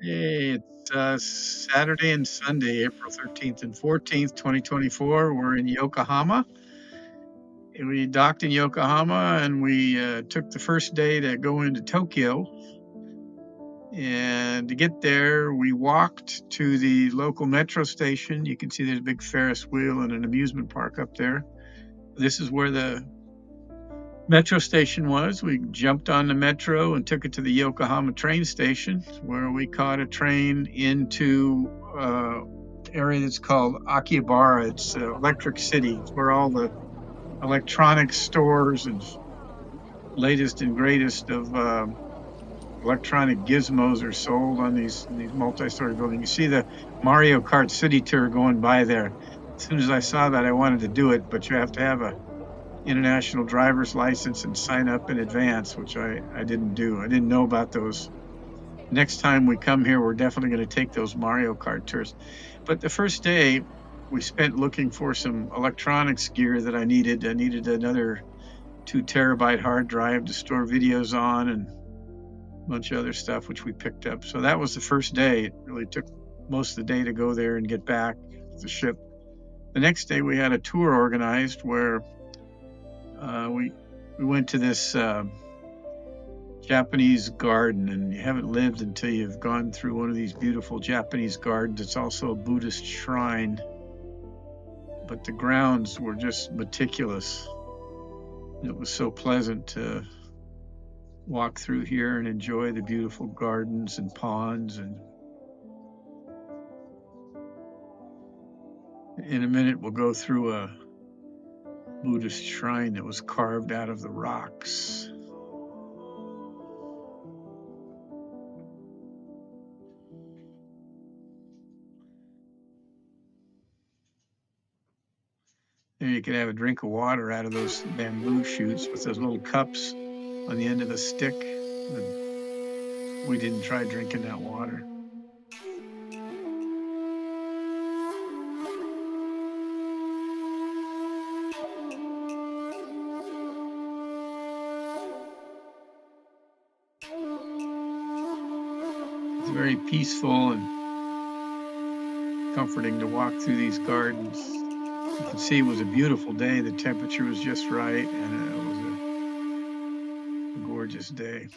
Hey, it's Saturday and Sunday, April 13th and 14th, 2024. We're in Yokohama. We docked in Yokohama and we took the first day to go into Tokyo. And to get there, we walked to the local metro station. You can see there's a big Ferris wheel and an amusement park up there. This is where the metro station was. We jumped on the metro and took it to the Yokohama train station, where we caught a train into area that's called Akihabara. It's Electric City. It's where all the electronic stores and latest and greatest of electronic gizmos are sold on these multi-story buildings. You see the Mario Kart City Tour going by there. As soon as I saw that, I wanted to do it, but you have to have a international driver's license and sign up in advance, which I didn't do. I didn't know about those. Next time we come here, we're definitely going to take those Mario Kart tours. But the first day, we spent looking for some electronics gear that I needed. I needed another 2 terabyte hard drive to store videos on and a bunch of other stuff, which we picked up. So that was the first day. It really took most of the day to go there and get back to the ship. The next day, we had a tour organized where we went to this Japanese garden, and you haven't lived until you've gone through one of these beautiful Japanese gardens. It's also a Buddhist shrine, but the grounds were just meticulous. It was so pleasant to walk through here and enjoy the beautiful gardens and ponds. And in a minute, we'll go through a Buddhist shrine that was carved out of the rocks. There you could have a drink of water out of those bamboo shoots with those little cups on the end of the stick. And we didn't try drinking that water. It's very peaceful and comforting to walk through these gardens. You can see it was a beautiful day. The temperature was just right, and it was a gorgeous day.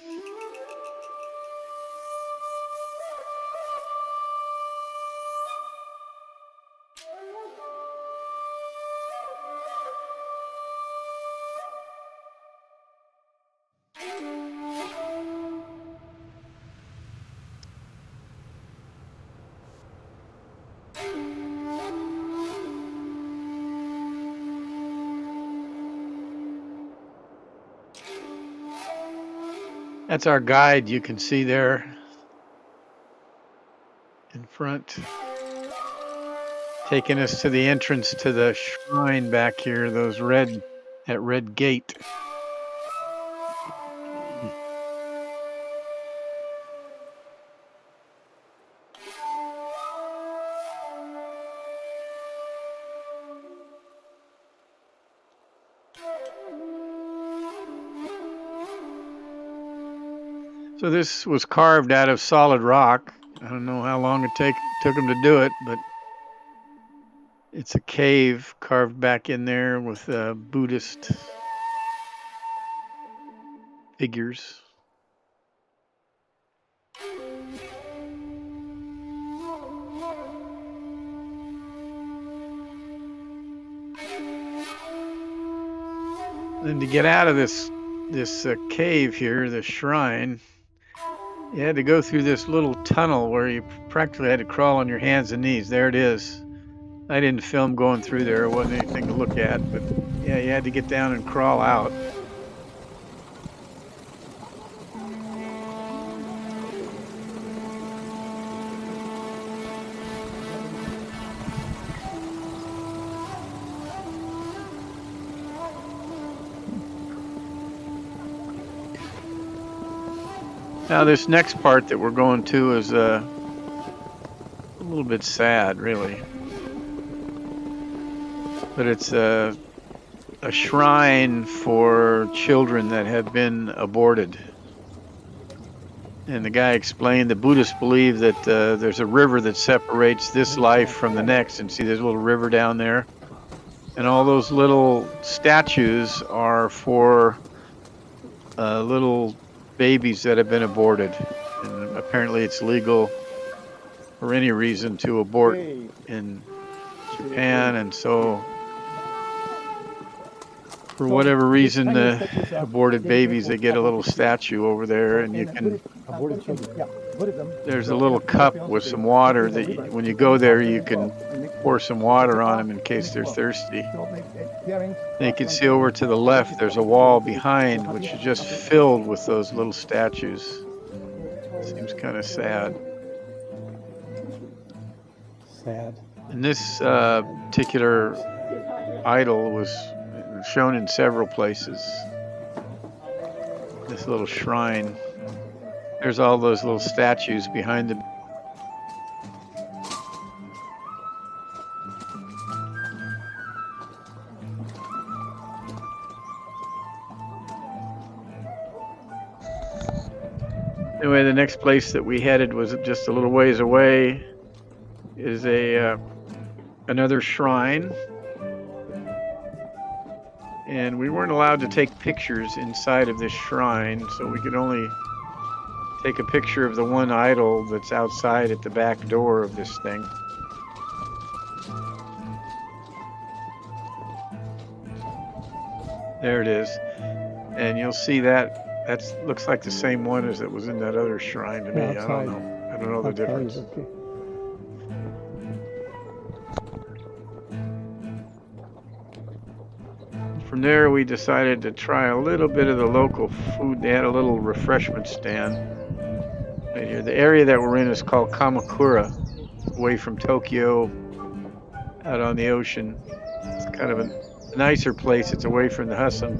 That's our guide you can see there in front, taking us to the entrance to the shrine back here, that red gate. So this was carved out of solid rock. I don't know how long it took them to do it, but it's a cave carved back in there with Buddhist figures. And to get out of this cave here, the shrine, you had to go through this little tunnel where you practically had to crawl on your hands and knees. There it is. I didn't film going through there. It wasn't anything to look at, but yeah, you had to get down and crawl out. Now this next part that we're going to is a little bit sad, really. But it's a shrine for children that have been aborted. And the guy explained the Buddhists believe that there's a river that separates this life from the next. And see, there's a little river down there. And all those little statues are for little babies that have been aborted. And apparently it's legal for any reason to abort in Japan. And so, for whatever reason, the aborted babies, they get a little statue over there, and you can. There's a little cup with some water that when you go there, you can pour some water on them in case they're thirsty. And you can see over to the left, there's a wall behind, which is just filled with those little statues. Seems kind of sad. Sad. And this particular idol was shown in several places. This little shrine. There's all those little statues behind the. Anyway, the next place that we headed was just a little ways away. Is another shrine, and we weren't allowed to take pictures inside of this shrine, so we could only take a picture of the one idol that's outside at the back door of this thing. There it is, and you'll see that looks like the same one as it was in that other shrine to me. I don't know the difference. Okay. From there, we decided to try a little bit of the local food. They had a little refreshment stand right here. The area that we're in is called Kamakura, away from Tokyo, out on the ocean. It's kind of a nicer place. It's away from the hustle and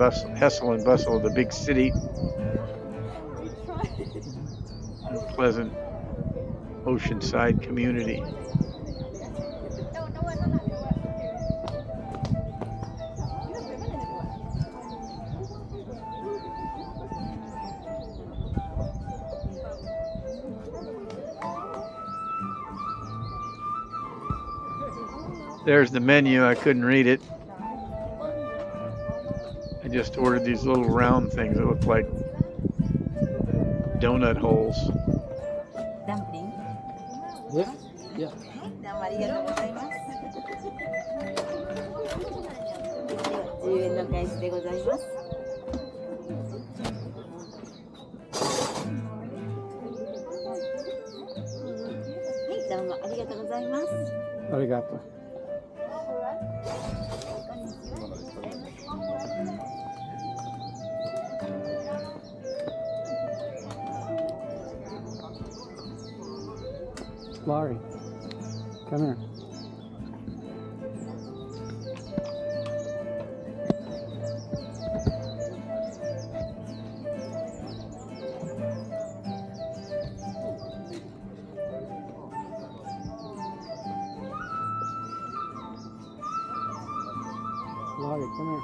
bustle of the big city. A pleasant oceanside community. There's the menu. I couldn't read it. I just ordered these little round things that look like donut holes. Dumpling? Yes? Yeah. どうもありがとうございます。10円の返しでございます。はい、どうもありがとうございます。ありがとう。Laurie, come here. Laurie, come here.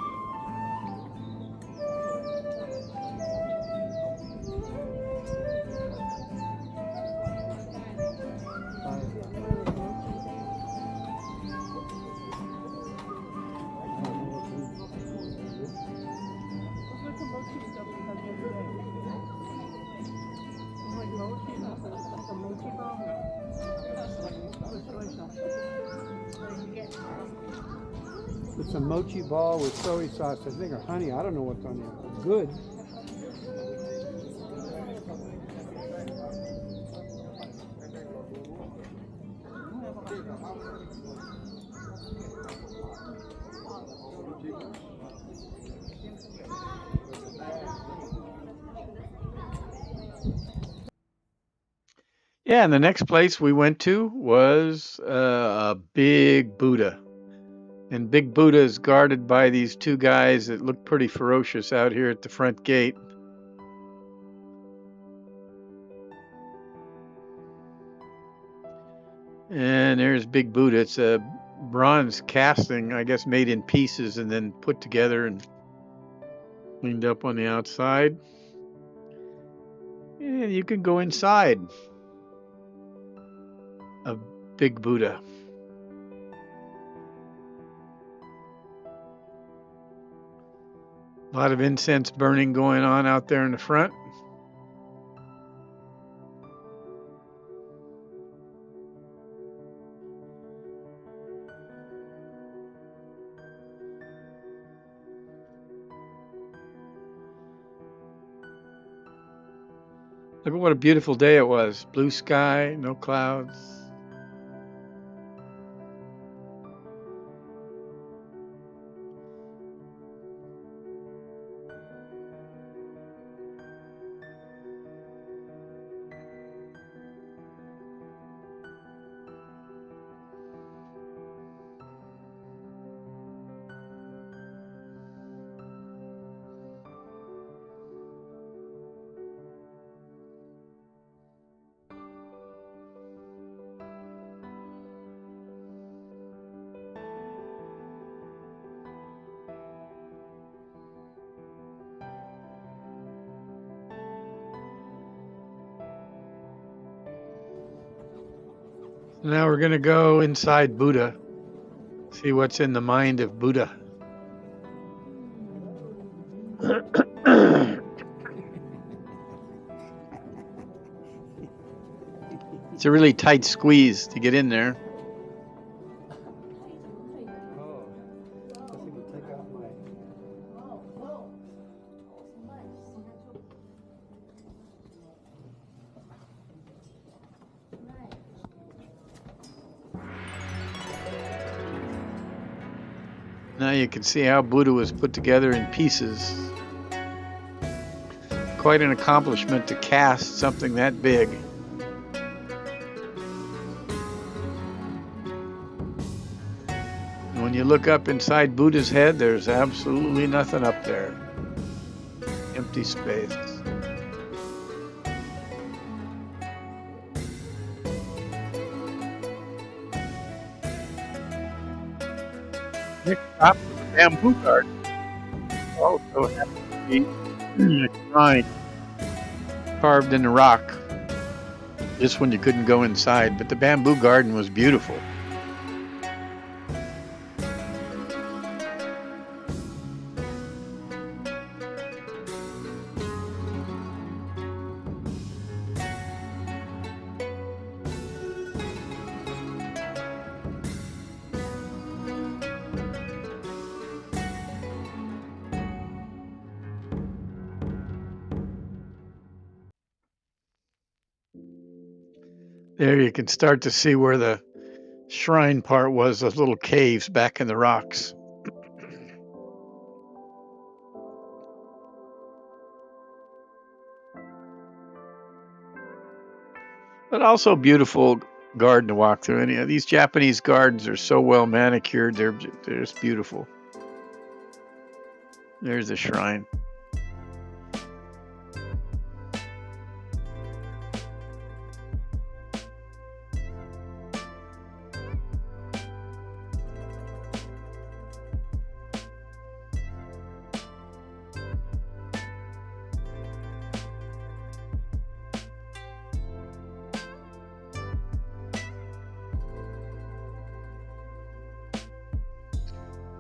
It's a mochi ball with soy sauce, I think, or honey. I don't know what's on there. It's good. Yeah, and the next place we went to was a big Buddha. And Big Buddha is guarded by these two guys that look pretty ferocious out here at the front gate. And there's Big Buddha. It's a bronze casting, I guess, made in pieces and then put together and cleaned up on the outside. And you can go inside a big Buddha. A lot of incense burning going on out there in the front. Look at what a beautiful day it was. Blue sky, no clouds. Now we're going to go inside Buddha, see what's in the mind of Buddha. It's a really tight squeeze to get in there. Oh, I think you take out my. Now you can see how Buddha was put together in pieces. Quite an accomplishment to cast something that big. And when you look up inside Buddha's head, there's absolutely nothing up there. Empty space. Next stop is the bamboo garden. Also happens to be a shrine carved in the rock. This one you couldn't go inside, but the bamboo garden was beautiful. There you can start to see where the shrine part was, those little caves back in the rocks. But also beautiful garden to walk through. And these Japanese gardens are so well manicured, they're just beautiful. There's the shrine.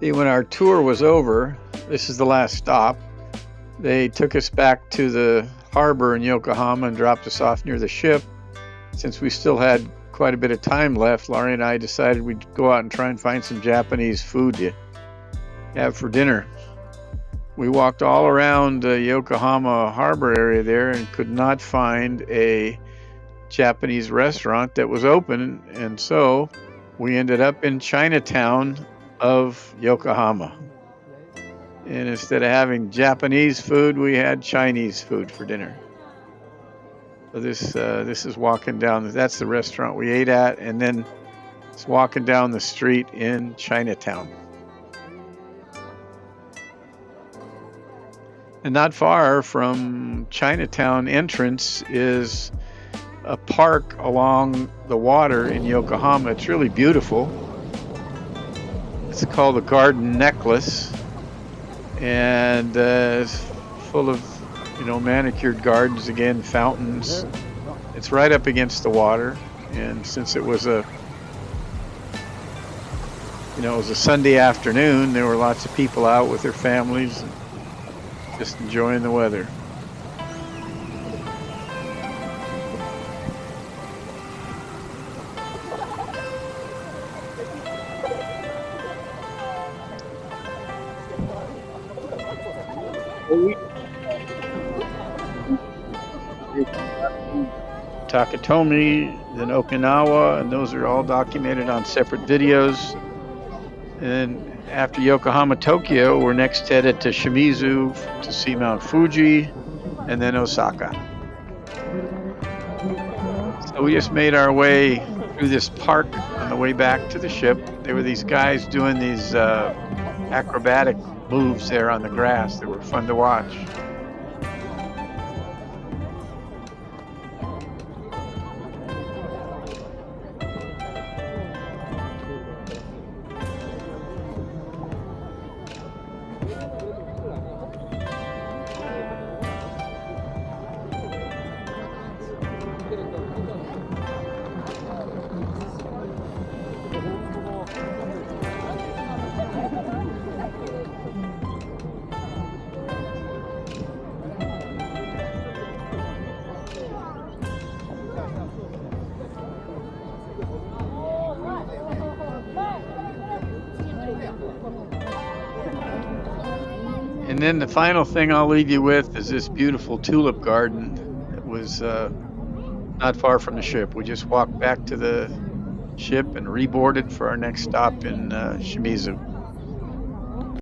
When our tour was over, this is the last stop, they took us back to the harbor in Yokohama and dropped us off near the ship. Since we still had quite a bit of time left, Laurie and I decided we'd go out and try and find some Japanese food to have for dinner. We walked all around the Yokohama harbor area there and could not find a Japanese restaurant that was open, and so we ended up in Chinatown of Yokohama. And instead of having Japanese food, we had Chinese food for dinner. So this is walking down. That's the restaurant we ate at, and then it's walking down the street in Chinatown. And not far from Chinatown entrance is a park along the water in Yokohama. It's really beautiful. It's called the Garden Necklace, and it's full of manicured gardens again, fountains. It's right up against the water, and since it was a Sunday afternoon, there were lots of people out with their families and just enjoying the weather. Takatomi, then Okinawa, and those are all documented on separate videos. And after Yokohama, Tokyo, we're next headed to Shimizu to see Mount Fuji, and then Osaka. So we just made our way through this park on the way back to the ship. There were these guys doing these acrobatic moves there on the grass. They were fun to watch. And then the final thing I'll leave you with is this beautiful tulip garden that was not far from the ship. We just walked back to the ship and reboarded for our next stop in Shimizu.